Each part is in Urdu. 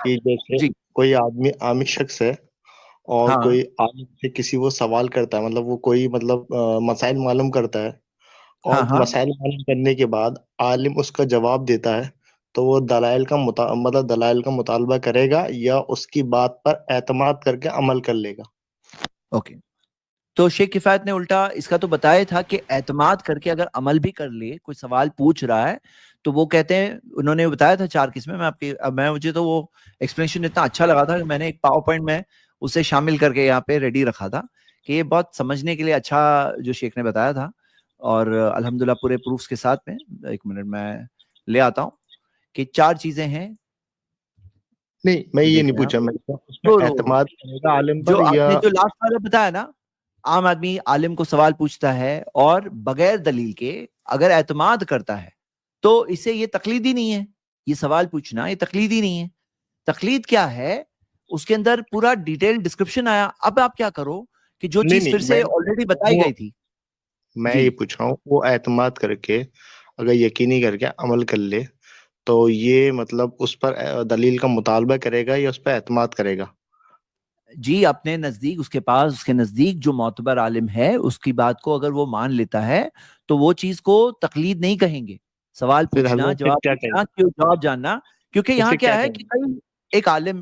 کہ جیسے جی کوئی آدمی عام شخص ہے اور ہاں کوئی عالم سے کسی وہ سوال کرتا ہے، مطلب وہ کوئی مسائل معلوم کرتا ہے، اور ہاں ہاں مسائل معلوم کرنے کے بعد عالم اس کا جواب دیتا ہے، تو وہ دلائل کا مطالبہ کرے گا یا اس کی بات پر اعتماد کر کے عمل کر لے گا؟ اوکے. تو شیخ کفایت نے الٹا اس کا تو بتایا تھا کہ اعتماد کر کے اگر عمل بھی کر لے، کوئی سوال پوچھ رہا ہے تو وہ کہتے ہیں، انہوں نے بتایا تھا 4 قسمیں. مجھے تو وہ ایکسپلینیشن اتنا اچھا لگا تھا کہ میں نے ایک پاور پوائنٹ میں اسے شامل کر کے یہاں پہ ریڈی رکھا تھا کہ یہ بہت سمجھنے کے لیے اچھا جو شیخ نے بتایا تھا. اور الحمدللہ پورے پروفس کے ساتھ میں 1 منٹ میں لے آتا ہوں کہ 4 چیزیں ہیں. نہیں، میں یہ دیکھ نہیں رہے ہیں پوچھا، آپ. میں اس میں اعتماد کرے گا عالم جو پر آپ یا نے جو لاسٹ والا بتایا نا، عام آدمی عالم کو سوال پوچھتا ہے اور بغیر دلیل کے اگر اعتماد کرتا ہے تو اسے یہ تقلیدی نہیں ہے. یہ سوال پوچھنا یہ تقلیدی نہیں ہے. تقلید کیا ہے؟ اس کے اندر پورا ڈیٹیل ڈسکرپشن آیا. اب آپ کیا کرو کہ جو چیز پھر نہیں، سے آلریڈی بتائی گئی تھی. میں جی یہ پوچھ رہا ہوں، وہ اعتماد کر کے اگر یقینی کر کے عمل کر لے تو یہ اس پر دلیل کا مطالبہ کرے گا یا اس پہ اعتماد کرے گا؟ جی اپنے نزدیک اس کے نزدیک جو معتبر عالم ہے اس کی بات کو اگر وہ مان لیتا ہے تو وہ چیز کو تقلید نہیں کہیں گے. سوال پھر پوچھنا، حضرت پھر جواب کیا کہیں پوچھنا، گے؟ جواب جاننا. کیونکہ پھر یہاں سے کیا کیا ہے کہیں کہ گے؟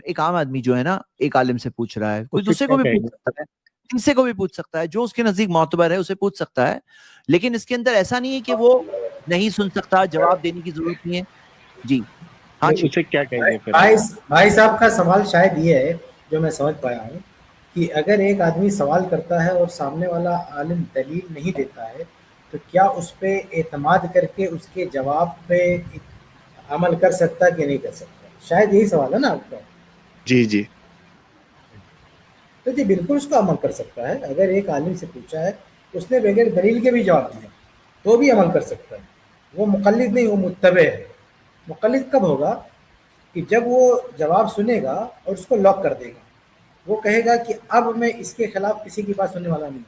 ایک عام آدمی جو ہے نا، ایک عالم سے پوچھ رہا ہے، پھر کوئی سے دوسرے کیا کو بھی کہیں پوچھ گے؟ سکتا ہے، تیسرے کو بھی پوچھ سکتا ہے، جو اس کے نزدیک معتبر ہے اسے پوچھ سکتا ہے. لیکن اس کے اندر ایسا نہیں ہے کہ وہ نہیں سن سکتا، جواب دینے کی ضرورت نہیں ہے. جی ہاں نہیں، جی. اسے کیا کہیں گے پھر آپ؟ بھائی صاحب کا سوال شاید یہ ہے جو میں سمجھ پایا ہوں کہ اگر ایک آدمی سوال کرتا ہے اور سامنے والا عالم دلیل نہیں دیتا ہے تو کیا اس پہ اعتماد کر کے اس کے جواب پہ عمل کر سکتا ہے کہ نہیں کر سکتا؟ شاید یہی سوال ہے نا آپ کا. جی جی. تو جی بالکل اس کو عمل کر سکتا ہے. اگر ایک عالم سے پوچھا ہے، اس نے بغیر دلیل کے بھی جواب دیا تو بھی عمل کر سکتا ہے. وہ مقلد نہیں، وہ متبع ہے. مقلد کب ہوگا؟ کہ جب وہ جواب سنے گا اور اس کو لاک کر دے گا. وہ کہے گا کہ اب میں اس کے خلاف کسی کی بات سننے والا نہیں.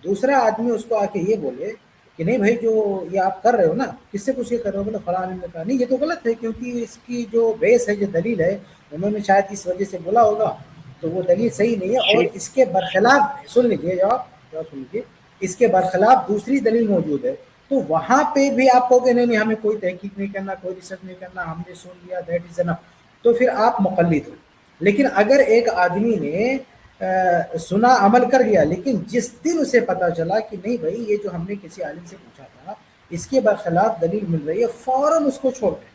دوسرا آدمی اس کو آ کے یہ بولے کہ نہیں بھائی، جو یہ آپ کر رہے ہو نا، کس سے کچھ یہ کر رہے ہو؟ بولے فلاں عالم نے کہا. نہیں، یہ تو غلط ہے، کیونکہ اس کی جو بیس ہے، جو دلیل ہے، انہوں نے شاید اس وجہ سے بولا ہوگا، تو وہ دلیل صحیح نہیں ہے. اور شیخ اس کے برخلاف سن لیجیے، جواب سن لیجیے، اس کے برخلاف دوسری دلیل موجود ہے. تو وہاں پہ بھی آپ کہو گے نہیں ہمیں کوئی تحقیق نہیں کرنا، کوئی ریسرچ نہیں کرنا، ہم نے سن لیا، دیٹ از انف. تو پھر آپ مقلد ہو. لیکن اگر ایک آدمی نے سنا، عمل کر لیا، لیکن جس دن اسے پتا چلا کہ نہیں بھائی یہ جو ہم نے کسی عالم سے پوچھا تھا اس کے برخلاف دلیل مل رہی ہے، فوراً اس کو چھوڑ دے،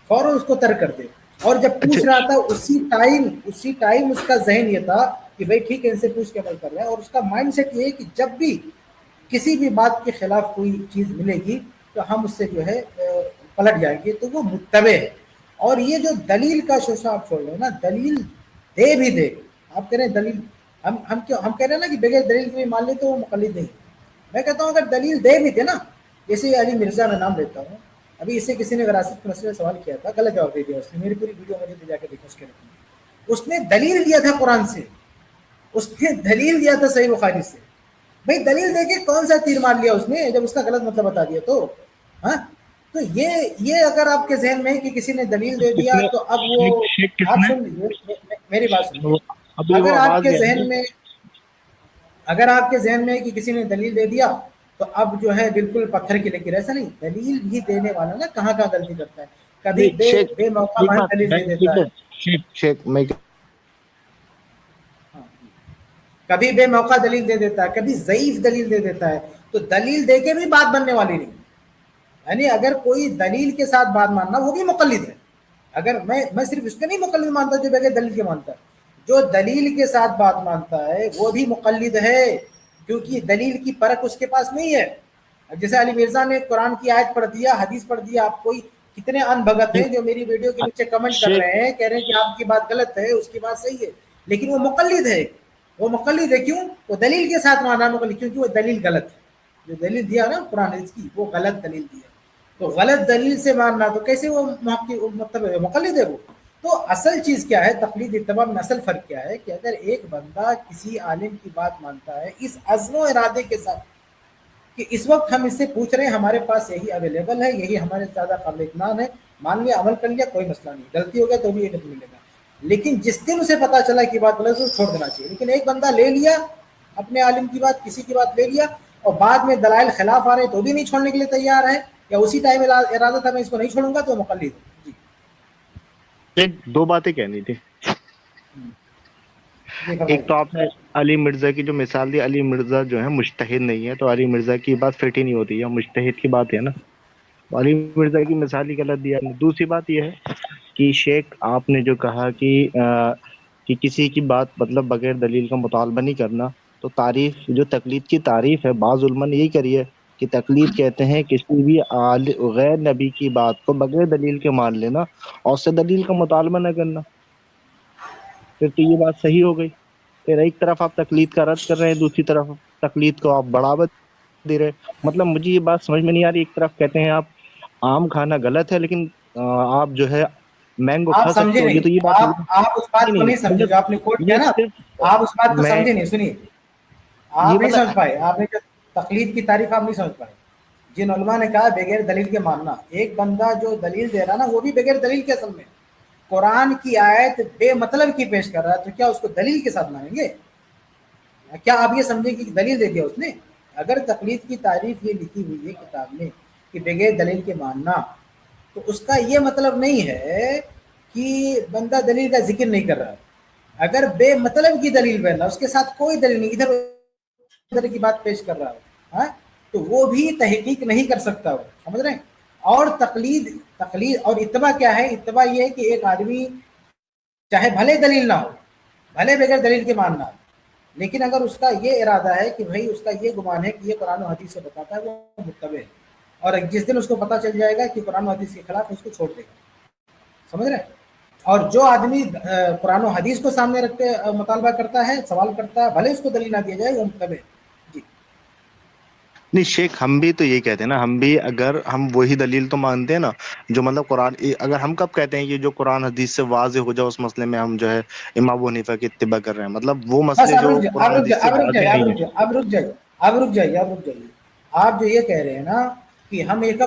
فوراً اس کو ترک کر دے. اور جب اچھا. پوچھ رہا تھا اسی ٹائم اس کا ذہن یہ تھا کہ بھائی ٹھیک ہے، ان سے پوچھ کے عمل کر رہا ہے. اور اس کا مائنڈ سیٹ یہ ہے کہ جب بھی کسی بھی بات کے خلاف کوئی چیز ملے گی تو ہم اس سے جو ہے پلٹ جائیں گے. تو وہ متبع ہے. اور یہ جو دلیل کا شوشہ آپ چھوڑ رہے ہیں نا، دلیل دے بھی دے، آپ کہہ رہے ہیں دلیل، ہم کہہ رہے ہیں نا کہ بغیر دلیل کے مان لے تو وہ مقلد نہیں. میں کہتا ہوں اگر دلیل دے بھی دے نا، جیسے علی مرزا میں نام لیتا ہوں، ابھی اسے کسی نے وراثت کے مسئلے میں سوال کیا تھا، غلط جواب دے دیا اس نے. میری پوری ویڈیو مجھے جا کے دیکھو اس کے رکھیں. اس نے دلیل دیا تھا قرآن سے، اس نے دلیل دیا تھا صحیح بخاری سے. بھائی دلیل دے کے کون سا تیر مار لیا اس نے جب اس کا غلط مطلب بتا دیا تو؟ ہاں، تو یہ اگر آپ کے ذہن میں ہے کہ کسی نے دلیل دے کس دیا نے؟ تو اب وہ، شیخ کس آپ نے؟ سن لیجیے میری بات سنیے. ابھی وہ اگر آپ آواز کے نہیں آ ذہن رہی. میں ہے کہ کسی نے دلیل دے دیا تو اب جو ہے بالکل پتھر کی لکیر. ایسا نہیں، دلیل بھی دینے والا نا کہاں غلطی کرتا ہے. کبھی نہیں شیخ، بے موقع ایک بھائی بات دلیل میں دے دیتا ہے. شیخ میں کبھی بے موقع دلیل دے دیتا ہے، کبھی ضعیف دلیل دے دیتا ہے. تو دلیل دے کے بھی بات بننے والی نہیں. یعنی اگر کوئی دلیل کے ساتھ بات ماننا، وہ بھی مقلد ہے. اگر میں صرف اس کے نہیں مقلد مانتا جو بغیر دلیل کے مانتا ہے. جو دلیل کے ساتھ بات مانتا ہے وہ بھی مقلد ہے، کیونکہ دلیل کی پرکھ اس کے پاس نہیں ہے. جیسے علی مرزا نے قرآن کی آیت پڑھ دیا، حدیث پڑھ دیا. آپ کوئی کتنے ان بھگت ہیں جو میری ویڈیو کے نیچے کمنٹ کر شیخ رہے ہیں، کہہ رہے ہیں کہ آپ کی بات غلط ہے، اس کی بات صحیح ہے، لیکن وہ مقلد ہے. وہ مقلد ہے کیوں؟ وہ دلیل کے ساتھ مانا مقلد، کیونکہ وہ دلیل غلط ہے. جو دلیل دیا نا قرآن حدیث کی، وہ غلط دلیل دیا. تو غلط دلیل سے ماننا تو کیسے وہ مطلب مقلد ہے وہ؟ تو اصل چیز کیا ہے تقلید اتباع میں؟ اصل فرق کیا ہے کہ اگر ایک بندہ کسی عالم کی بات مانتا ہے اس عزم و ارادے کے ساتھ کہ اس وقت ہم اس سے پوچھ رہے ہیں، ہمارے پاس یہی اویلیبل ہے، یہی ہمارے زیادہ قابل اطمینان ہے، مان لیا عمل کر لیا کوئی مسئلہ نہیں, غلطی ہو گیا تو بھی ایک ملے گا. لیکن جس دن اسے پتا چلا کہ بات غلط ہے چھوڑ دینا چاہیے. لیکن ایک بندہ لے لیا اپنے عالم کی بات, کسی کی بات لے لیا, اور بعد میں دلائل خلاف آ رہے تو بھی نہیں چھوڑنے کے لیے تیار ہے, یا اسی ٹائم ارادہ تھا میں اس کو نہیں چھوڑوں گا, تو مقلد ہے. جی دو باتیں کہنی تھی. ایک تو آپ نے علی مرزا کی جو مثال دی, علی مرزا جو ہے مجتہد نہیں ہے, تو علی مرزا کی بات فٹ ہی نہیں ہوتی ہے, مجتہد کی بات ہے نا. علی مرزا کی مثال ہی غلط دیا. دوسری بات یہ ہے کہ شیخ آپ نے جو کہا کہ کسی کی بات مطلب بغیر دلیل کا مطالبہ نہیں کرنا, تو تعریف جو تقلید کی تعریف ہے بعض علماء نے یہی کری ہے کہ تقلید کہتے ہیں کسی بھی غیر نبی کی بات کو بغیر دلیل کے مان لینا اور اس سے دلیل کا مطالبہ نہ کرنا. پھر تو یہ بات صحیح ہو گئی. پھر ایک طرف آپ تقلید کا رد کر رہے ہیں, دوسری طرف تقلید کو آپ بڑھاوا دے رہے. مطلب مجھے یہ بات سمجھ میں نہیں آ رہی. ایک طرف کہتے ہیں آپ آم کھانا غلط ہے, لیکن آپ جو ہے مینگو آپ کھا سمجھے سکتے ہو. نہیں, یہ تو یہ بات آپ اس بات کو نہیں سمجھے جو آپ نے کوٹ کیا نا, آپ اس بات کو میں سمجھے نہیں. سنیے, یہ آپ نہیں مطلب سمجھ پائے, آپ نے جو تقلید کی تعریف آپ نہیں سمجھ پائے. جن علماء نے کہا بغیر دلیل کے ماننا, ایک بندہ جو دلیل دے رہا نا وہ بھی بغیر دلیل کے, اصل میں قرآن کی آیت بے مطلب کی پیش کر رہا ہے, تو کیا اس کو دلیل کے ساتھ مانیں گے؟ کیا آپ یہ سمجھیں کہ دلیل دے دیا اس نے؟ اگر تقلید کی تعریف یہ لکھی ہوئی ہے کتاب میں کہ بغیر دلیل کے ماننا, تو اس کا یہ مطلب نہیں ہے کہ بندہ دلیل کا ذکر نہیں کر رہا. اگر بے مطلب کی دلیل بن رہا, اس کے ساتھ کوئی دلیل نہیں, ادھر ادھر کی بات پیش کر رہا ہو, تو وہ بھی تحقیق نہیں کر سکتا. وہ سمجھ رہے ہیں. اور تقلید اور اتباع کیا ہے؟ اتباع یہ ہے کہ ایک آدمی چاہے بھلے دلیل نہ ہو, بھلے بغیر دلیل کے ماننا, لیکن اگر اس کا یہ ارادہ ہے کہ بھائی اس کا یہ گمان ہے کہ یہ قرآن و حدیث سے بتاتا ہے, وہ متبع ہے. اور جس دن اس کو پتہ چل جائے گا کہ قرآن و حدیث کے خلاف, اس کو چھوڑ دے گا. سمجھ رہے ہیں. اور جو آدمی قرآن و حدیث کو سامنے رکھتے مطالبہ کرتا ہے, سوال کرتا ہے, بھلے اس کو دلیل نہ دیا جائے, وہ متبع ہے. جی نہیں شیخ, ہم بھی تو یہی کہتے ہیں نا, ہم بھی اگر ہم وہی دلیل تو مانتے ہیں نا جو مطلب قرآن, اگر ہم کب کہتے ہیں کہ جو قرآن حدیث سے واضح ہو جائے اس مسئلے میں ہم جو ہے امام ابو حنیفہ کی اتباع کر رہے ہیں. مطلب وہ بس مسئلے اب جو رک جائیے, قرآن حدیث سے واضح نہیں ہے. اب رک جائیے. آپ جو یہ کہہ رہے ہیں نا کہ ہم ایک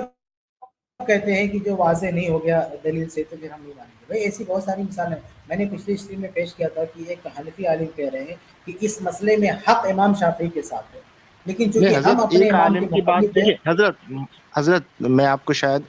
کہتے ہیں کہ جو واضح نہیں ہو گیا دلیل سے, تو پھر ہم نہیں مانیں گے. بھائی ایسی بہت ساری مثالیں ہیں. میں نے پچھلی اسٹریم میں پیش کیا تھا کہ ایک حنفی عالم کہہ رہے ہیں کہ اس مسئلے میں حق امام شافعی کے ساتھ ہے, لیکن نہیں چونکہ ہم حضرت, اپنے ایک امام کے عالم کی بات مقلد ہیں. دیکھیے حضرت میں آپ کو شاید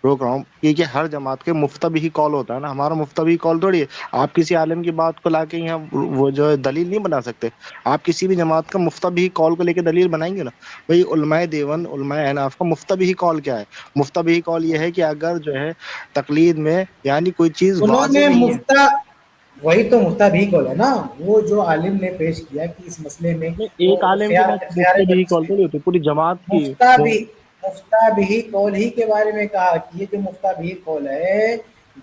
روک رہا ہوں, کیونکہ ہر جماعت کے مفتبی کال ہوتا ہے نا, ہمارا مفتبی کال تھوڑی ہے. آپ کسی عالم کی بات کو لا کے یہاں وہ جو ہے دلیل نہیں بنا سکتے. آپ کسی بھی جماعت کا مفتبی کال کو لے کے دلیل بنائیں گے نا. بھائی علماء دیوبند, علماء احناف کا مفتبی کال کیا ہے؟ مفتبی کال یہ ہے کہ اگر جو ہے تقلید میں یعنی کوئی چیز انہوں واضح نے نہیں ہے. وہی تو مفتبی کال ہے نا, وہ جو عالم نے پیش کیا کہ اس مسئلے میں ایک وہ عالم کی خیار بات مفتبی تجویز کال میں تھوڑی ہوتی, پوری جماعت کی. مفتبی قول ہی کے بارے میں کہا کہ یہ جو مفتبی قول ہے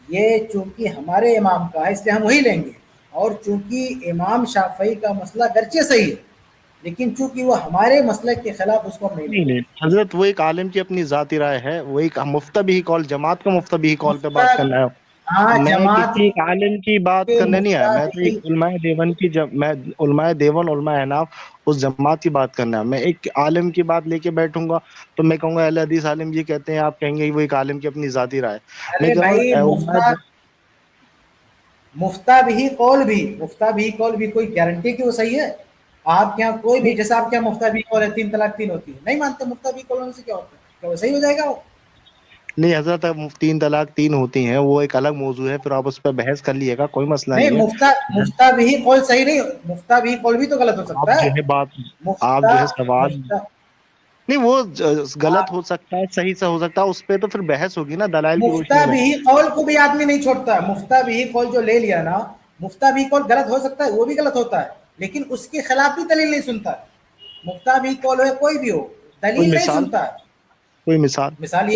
یہ چونکہ ہمارے امام کا ہے اس لیے ہم وہی لیں گے, اور چونکہ امام شافعی کا مسئلہ گرچہ صحیح ہے, لیکن چونکہ وہ ہمارے مسلک کے خلاف, اس کو ہم نہیں لیں گے. نہیں حضرت, وہ ایک عالم کی اپنی ذاتی رائے ہے, وہ ایک مفتبی کال, جماعت کا مفتبی کال پہ بات کرنا ہے. ہاں میں جماعت کسی ایک عالم کی بات کے کرنے نہیں آیا, میں تو ایک مفتبی. علماء دیوبند کی میں علماء دیوبند, علماء احناف اس جماعت کی بات کرنا ہے. میں ایک عالم کی بات لے کے بیٹھوں گا تو میں کہوں گا اہل حدیث عالم یہ کہتے ہیں, آپ کہیں گے وہ ایک عالم کی اپنی ذاتی رائے. میں ارے کہہ رہا بھائی ہوں مفتبی قول بھی کوئی گارنٹی کہ وہ صحیح ہے؟ آپ کے یہاں کوئی بھی, جیسے آپ کے یہاں مفتبی قول ہے 3 طلاق 3 ہوتی ہے, نہیں مانتے مفتبی قول سے کیا ہوتا ہے؟ کیا وہ صحیح ہو جائے گا؟ وہ نہیں حضرت, 3 طلاق 3 ہوتی ہیں, وہ ایک الگ موضوع ہے, پھر آپ اس پہ بحث کر لیے گا, کوئی مسئلہ نہیں, نہیں ہے. مفتبی قول صحیح نہیں, مفتبی قول بھی تو غلط ہو آپ سکتا ہے. جو ہے بات, آپ مفتا جو ہے سوال مفتا نہیں, وہ غلط آپ ہو سکتا ہے, صحیح سے ہو سکتا ہے, اس پہ تو پھر بحث ہوگی نا دلائل کی روشنی میں. مفتبی قول کو بھی آدمی نہیں چھوڑتا. مفتبی قول جو لے لیا نا, مفتبی قول غلط ہو سکتا ہے, وہ بھی غلط ہوتا ہے, لیکن اس کے خلاف بھی دلیل نہیں سنتا. مفتبی قول ہو کوئی بھی ہو, کوئی دلیل نہیں مثال, سنتا ہے. کوئی مثال مثال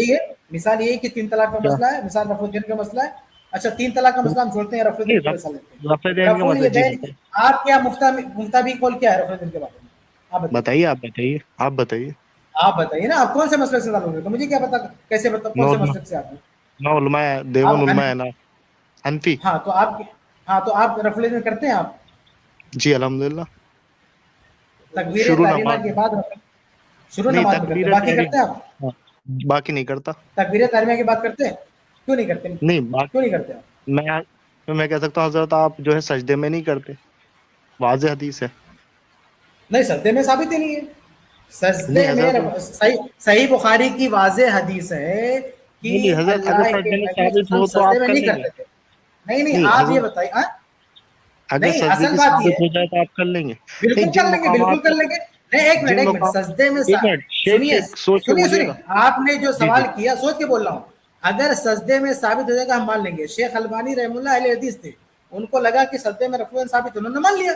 یہی ہے کہ 3 طلاق کا کیا؟ مسئلہ ہے, مثال رفع الدین کا مسئلہ ہے. اچھا 3 طلاق کا مسئلہ ہم چھوڑتے ہیں, رفع نہیں الدین کا مسئلہ لیتے رفع ہیں. دین کا رفع مطلب جی الیدین, آپ کیا مفتبی قول کیا ہے رفع الدین کے بارے میں؟ آپ بتائیے, آپ بتائیے آپ بتائیے نا, آپ کون سے مسئلے سے تعلق ہے؟ تو مجھے کیا پتا کیسے کون سے مسئلے سے آپ ہیں. نو علماء دیوبند, آپ علماء ہے نا حنفی. ہاں تو آپ رفع الیدین کرتے ہیں آپ؟ جی الحمدللہ. تکبیر شروع تحریمہ نماز کے میں بعد شروع نہیں, نماز میں کرتے تکبیر ہیں, باقی تحریم کرتے ہیں آپ؟ ہاں, باقی نہیں کرتا. تکبیر تحریمہ کی بات کرتے ہیں؟ کیوں نہیں کرتے؟ نہیں کیوں نہیں کرتے آپ؟ میں کہہ سکتا ہوں حضرت آپ جو ہے سجدے میں نہیں کرتے، واضح حدیث ہے. نہیں، سجدے میں ثابت ہی نہیں ہے. سجدے نہیں میں حضرت، صحیح بخاری کی واضح حدیث ہے کہ نہیں حضرت، اگر اللہ کے سجدے میں نبی صلی ثابت اللہ علیہ وسلم ہو تو سجدے آپ میں کر نہیں لیں گے. کرتے تھے. نہیں نہیں آپ یہ حضرت، بتائیے. اگر نہیں، سجدے اصل کی بات یہ ثابت ہے. ہو جائے تو آپ کر لیں گے. نہیں، بالکل کر لیں گے، بالکل کر لیں گے. نہیں، ایک جن منٹ مقام سجدے میں ایک منٹ شیخ سنیے ایک سوچ کے بولیے سنیے گا. آپ نے جو جی جی سوال کیا سوچ کے بول رہا ہوں. اگر سجدے میں ثابت ہو جائے گا ہم مان لیں گے. شیخ البانی رحم اللہ اہل حدیث تھے، ان کو لگا کہ سجدے میں رفع ثابت، انہوں نے مان لیا.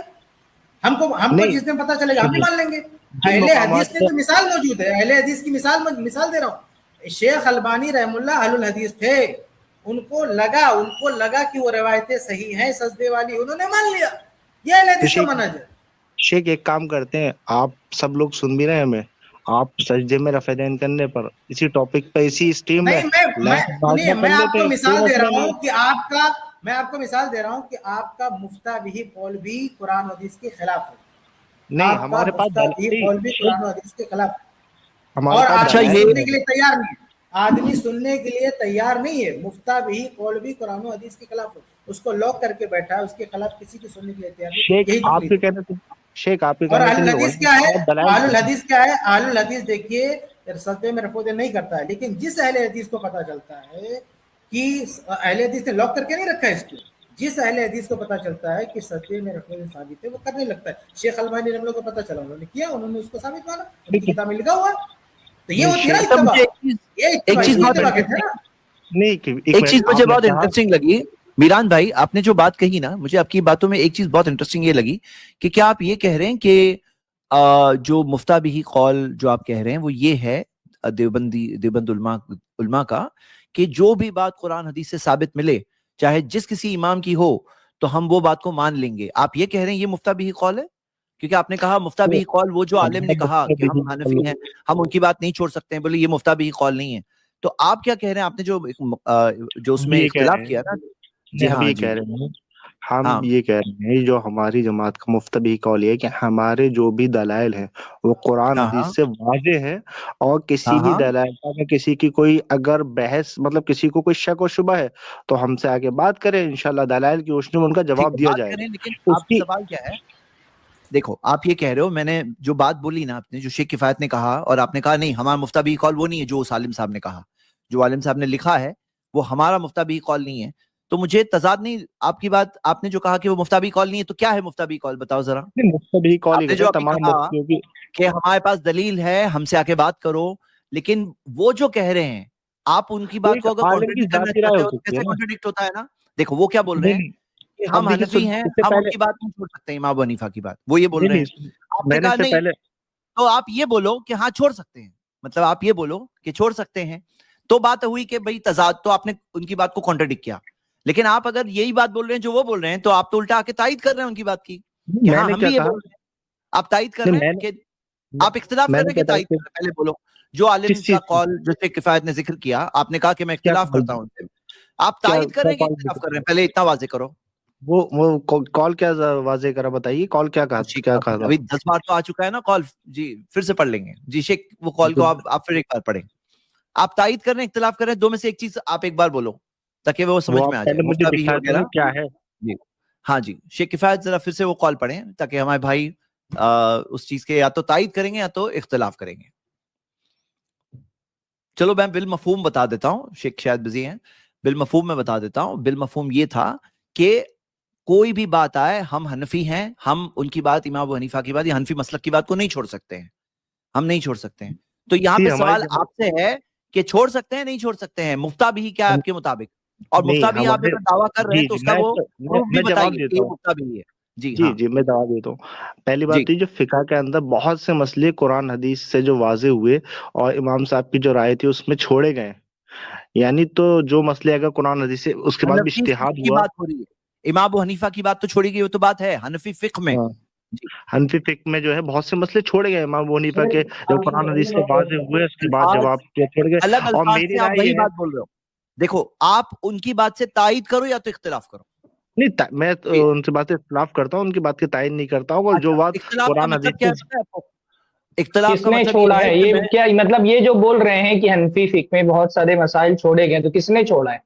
ہم کو نہیں جس دن پتا چلے گا ہم بھی سنیے، مان لیں گے. جن اہل مقامات حدیث نے پر تو مثال موجود ہے، اہل حدیث کی مثال دے رہا ہوں. شیخ البانی رحم اللہ اہل الحدیث تھے، ان کو لگا کہ وہ روایتیں صحیح ہیں سجدے والی، انہوں نے مان لیا. یہ اہل تو حدیث کا منہج ہے. شیخ ایک کام کرتے ہیں، آپ سب لوگ سن بھی رہے ہیں ہمیں، آپ سجدے میں رفع دین کرنے پر اسی ٹاپک پہ اسی اسٹریم میں نہیں، لائف بعد سنیے، میں کر میں آپ لیتے کو ہیں، کوئی مثال دے مسئلہ رہا نہیں ہوں کہ آپ کو مثال دے رہا ہوں کہ آپ کا مفتہ بھی قول بھی قرآن و حدیث کے خلاف ہے. ہے. نہیں آپ کا ہمارے پاس مفتہ بھی قول بھی شیخ، قرآن و حدیث کے خلاف ہے. ہمارے اور پاس اچھا آدمی یہ دلائل سننے ہے. کے لیے تیار نہیں ہے. آدمی سننے کے لیے تیار نہیں ہے. مفتہ بھی قول بھی قرآن و حدیث کے خلاف ہے. اس کو لاک کر کے بیٹھا ہے، اس کے خلاف کسی کی سننے کے لیے تیار نہیں. شیخ یہی آپ تکلیف کے ہے. کہنے سے، شیخ آپ کے اور کہنے اہل سے نہیں ہوگا الحدیث کیا ہے؟ نا، دلائل اہل سے. الحدیث کیا ہے؟ اہل الحدیث دیکھیے سجدے میں رفع نہیں کرتا ہے، لیکن جس اہل حدیث کو پتا چلتا ہے کہ اہل حدیث نے لاک کر کے نہیں رکھا ہے اس کو، جس اہل حدیث کو پتا چلتا ہے کہ سجدے میں رفع ثابت ہے وہ کرنے لگتا ہے. شیخ البانی رحمہ اللہ کو پتا چلا، انہوں نے کیا، انہوں نے اس کو ثابت مانا، ان کی کتاب میں لکھا ہوا ہے. تو یہ نہیں ہوتی ہے نا شیخ، اچھا اتباع. مجھے یہ اتباع، ایک اس چیز کو بہت اتباع کہتے ہیں نا. نہیں ایک ایک چیز منٹ، مجھے آپ نے بہت کہا انٹرسٹنگ لگی میران بھائی، آپ نے جو بات کہی نا، مجھے آپ کی باتوں میں ایک چیز بہت انٹرسٹنگ یہ لگی کہ کیا آپ یہ کہہ رہے ہیں کہ جو مفتہ بھی قول جو آپ کہہ رہے ہیں وہ یہ ہے دیوبند علماء کا کہ جو بھی بات قرآن حدیث سے ثابت ملے چاہے جس کسی امام کی ہو تو ہم وہ بات کو مان لیں گے. آپ یہ کہہ رہے ہیں یہ مفتہ بھی قول ہے؟ کیونکہ آپ نے کہا مفتہ بھی قول وہ جو عالم نے کہا کہ ہم حنفی ہیں ہم ان کی بات نہیں چھوڑ سکتے ہیں، بولے یہ مفتہ بھی قول نہیں ہے. تو آپ کیا کہہ رہے ہیں؟ آپ نے جو اس ہم میں یہ کہہ اختلاف رہے ہیں، کیا نا. نہیں جی ہم ہاں یہ جی کہہ رہے ہیں، ہم ہاں یہ کہہ رہے ہیں جو ہماری جماعت کا مفتبی قول یہ ہے کہ ہمارے جو بھی دلائل ہیں وہ قرآن ہاں حدیث سے واضح ہے، اور کسی ہاں بھی ہاں دلائل میں کسی کی کوئی اگر بحث مطلب کسی کو کوئی شک و شبہ ہے تو ہم سے آگے بات کریں، انشاءاللہ دلائل کی روشنی میں ان کا ٹھیک ہے جواب دیا بات جائے کریں، لیکن گا. اس آپ کی سوال کیا ہے؟ دیکھو آپ یہ کہہ رہے ہو، میں نے جو بات بولی نا، آپ نے جو شیخ کفایت نے کہا اور آپ نے کہا نہیں ہمارا مفتہ بھی قول وہ نہیں ہے جو اس عالم صاحب نے کہا، جو عالم صاحب نے لکھا ہے وہ ہمارا مفتہ بھی قول نہیں ہے. تو مجھے تضاد نہیں، آپ کی بات، آپ نے جو کہا کہ وہ مفتہ بھی قول نہیں ہے تو کیا ہے مفتہ بھی قول؟ بتاؤ ذرا. مفتبی قول ہی آپ نے کہتے جو ہیں ابھی تمام کہا مفتیوں کی. کہ ہمارے پاس دلیل ہے ہم سے آ کے بات کرو، لیکن وہ جو کہہ رہے ہیں آپ ان کی وہ بات ایک کو اگر عالم کی کانٹرڈکٹ کرنا ذاتی رائے چاہتے ہو ہو تو سکتی ہے کیسے نا. کانٹرڈکٹ ہوتا ہے نا. دیکھو وہ کیا بول رہے نہیں ہیں نہیں، کہ اب ہم دیکھیے حنفی ہیں، اس سے ہم ان پہلے، کی بات نہیں چھوڑ سکتے امام ابو حنیفہ کی بات، وہ یہ بول نہیں رہے ہیں. نہیں، آپ نے میں نے کہا اس سے نہیں، پہلے، تو آپ یہ بولو کہ ہاں چھوڑ سکتے ہیں، مطلب آپ یہ بولو کہ چھوڑ سکتے ہیں. تو بات ہوئی کہ بھئی تضاد، تو آپ نے ان کی بات کو کانٹرڈکٹ کیا. لیکن آپ اگر یہی بات بول رہے ہیں جو وہ بول رہے ہیں تو آپ تو الٹا آ کے تائید کر رہے ہیں ان کی بات کی کہ میں ہاں نے ہم کیا بھی یہ کہا، بول رہے ہیں. آپ تائید کر نہیں رہے ہیں کہ آپ اختلاف میں کر نے رہے ہیں کیا کہ کہا تائید کہ کر رہے ہیں؟ پہلے بولو جو عالم کس کا چیز کی، قول جو شیخ کفایت نے ذکر کیا، آپ نے کہا کہ میں کیا اختلاف کال، کرتا ہوں ان سے، آپ کیا تائید کر رہے کیا ہیں کہ کال اختلاف کر ذکر رہے کیا؟ ہیں؟ پہلے اتنا واضح کرو. وہ کال کیا واضح کرا، بتائیے کال کیا کہا، شیخ کیا کہا تھا. ابھی 10 بار تو آ چکا ہے نا کال. جی پھر سے پڑھ لیں گے. جی شیخ وہ کال کو آپ پھر ایک بار پڑھیں. آپ تائید کر رہے ہیں اختلاف کر رہے ہیں، دو میں سے ایک چیز آپ ایک بار بولو تاکہ وہ سمجھ وہ میں آ آپ جائے. پہلے مجھے مفتہ بھی دکھا وغیرہ. دیں کیا ہے. جی ہاں جی شیخ کفایت ذرا پھر سے وہ کال پڑھیں تاکہ ہمارے بھائی اس چیز کے یا تو تائید کریں گے یا تو اختلاف کریں گے. چلو میں بالمفہوم بتا دیتا ہوں، شیخ شاید بزی ہیں، بالمفہوم میں بتا دیتا ہوں. بالمفہوم یہ تھا کہ کوئی بھی بات آئے، ہم حنفی ہیں، ہم ان کی بات امام ابو حنیفہ کی بات یا حنفی مسلک کی بات کو نہیں چھوڑ سکتے ہیں، ہم نہیں چھوڑ سکتے ہیں. تو یہاں جی پہ ہماری سوال آپ سے ہے کہ چھوڑ سکتے ہیں نہیں چھوڑ سکتے ہیں؟ مفتہ بھی کیا ہے آپ کے مطابق؟ اور نہیں مفتہ بھی آپ ہمارے، اگر دعویٰ کر رہے ہیں جی تو جی اس کا وہ پروف بھی میں جواب بتائیے کہ دیتا یہ ہوں. مفتہ بھی ہے. جی جی ہاں جی میں جواب دیتا ہوں. پہلی جی بات یہ جو فقہ کے اندر بہت سے مسئلے قرآن حدیث سے جو واضح ہوئے اور امام صاحب کی جو رائے تھی اس میں چھوڑے گئے، یعنی تو جو مسئلے اگر قرآن حدیث سے اس کے بعد بھی حنفی فقہ اجتہاد کی ہوا. بات ہو رہی ہے، امام ابو حنیفہ کی بات تو چھوڑی گئی، وہ تو بات ہے حنفی فقہ میں. ہاں، جی حنفی فقہ میں جو ہے بہت سے مسئلے چھوڑے گئے امام ابو حنیفہ کے، جو قرآن حدیث سے واضح ہوئے اس کے بعد الفاظ، جواب کے چھوڑ گئے. الگ اور الفاظ میری سے آپ رائے وہی یہ ہے، بات بول رہے ہو. دیکھو آپ ان کی بات سے تائید کرو یا تو اختلاف کرو. نہیں میں جی ان سے بات اختلاف کرتا ہوں، ان کی بات کی تائید نہیں کرتا ہوں، اور جو اچھا بات اختلاف کا قرآن مطلب حدیث کیا سے. ہے پتہ ہے آپ کو؟ اختلاف کس کا نے مطلب یہ چھوڑا ہے ہے؟ کہ یہ میں کیا مطلب یہ جو بول رہے ہیں کہ حنفی فقہ میں بہت سارے مسائل چھوڑے گئے، تو کس نے چھوڑا ہے؟